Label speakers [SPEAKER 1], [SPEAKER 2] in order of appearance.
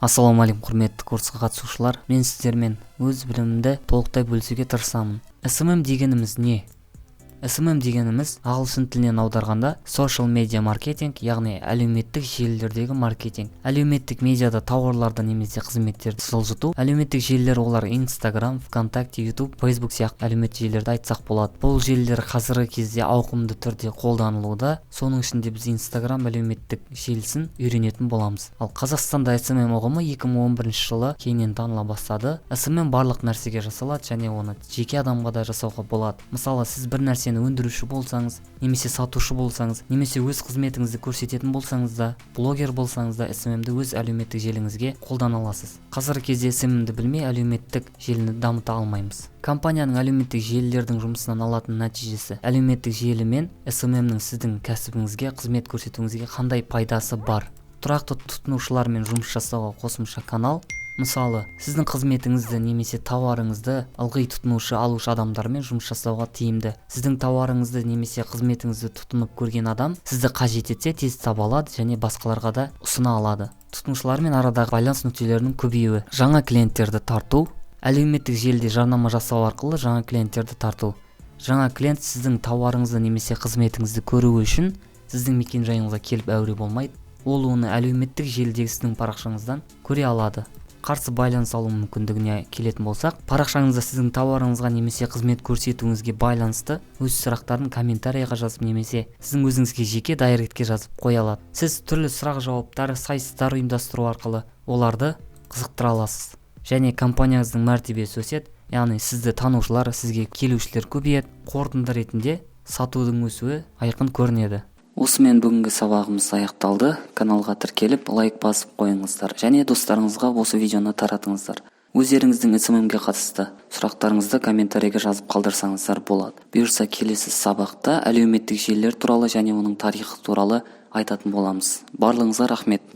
[SPEAKER 1] Ассалам, құрметті курсқа қатысушылар. Мен сіздермен өз білімімді толықтай бөлісуге тырысамын. SMM дегеніміз не? SMM дегеніміз ағылшын тілінен аударғанда social media маркетинг, яғни әлеуметтік желілердегі маркетинг. Әлеуметтік медиада тауарларды немесе қызметтерді жылжыту. Әлеуметтік желілер олар Инстаграм, ВКонтакте, Ютуб, Facebook сияқты әлеуметтік желілерді айтсақ болады. Бұл желілер қазіргі кезде ауқымды түрде қолданылуда. Соның ішінде біз Инстаграм әлеуметтік желісін үйренетін боламыз. Ал Қазақстанда SMM ұғымы 2011 жылы кеңінен таныла бастады. SMM барлық нәрсеге жасалады және оны жеке адамға да жасауға болады. Мысалы, сіз бір нәрсені өндіруші болсаңыз, немесе сатушы болсаңыз, немесе өз қызметіңізді көрсететін болсаңыз да, блогер болсаңыз да SMM-ді өз әлеуметтік желіңізге қолдана аласыз. Қазіргі кезде SMM-ді білмей әлеуметтік желіні дамыта алмаймыз. Компанияның әлеуметтік желілердің жұмысынан алатын нәтижесі. Әлеуметтік желі мен SMM-нің сіздің кәсібіңізге, қызмет көрсетуіңізге қандай пайдасы бар? Тұрақты тұтынушылармен жұмыс жасауға қосымша канал. Мысалы, сіздің қызметіңізді немесе тауарыңызды ылғи тұтынушы алушы адамдармен жұмыс жасауға тиімді. Сіздің тауарыңызды немесе қызметіңізді тұтынып көрген адам сізді қажет етсе тез таба алады және басқаларға да ұсына алады. Тұтынушылармен арадағы байланыс нүктелерінің көбеюі. Жаңа клиенттерді тарту. Әлеуметтік желіде жарнама жасау арқылы жаңа клиенттерді тарту. Жаңа клиент сіздің тауарыңызды немесе қызметіңізді көруі үшін сіздің мекен-жайыңызға келіп әуре болмайды. Ол оны әлеуметтік желідегі сіздің парақшаңыздан көре алады. Қарсы байланыс алу мүмкіндігіне келетін болсақ, парақшаңызда сіздің тауарыңызға немесе қызмет көрсетуіңізге байланысты өз сұрақтарын комментарийға жазып немесе сіздің өзіңізге жеке дайректке жазып қоя алады. Сіз түрлі сұрақ-жауаптар, сайыстар ұйымдастыру арқылы оларды қызықтыра аласыз. Және компанияңыздың мәртебесі өседі, яғни сізді танушылар, сізге келушілер көбейеді. Қорытынды ретінде сатудың өсуі айқын көрінеді. Осымен бүгінгі сабағымыз аяқталды. Каналға тіркеліп, лайк басып қойыңыздар және достарыңызға осы видеоны таратыңыздар. Өздеріңіздің SMM-ге қатысты сұрақтарыңызды комментарийге жазып қалдырсаңыздар болады. Бұйырса келесі сабақта әлеуметтік желілер туралы және оның тарихы туралы айтатын боламыз. Барлығыңызға рахмет.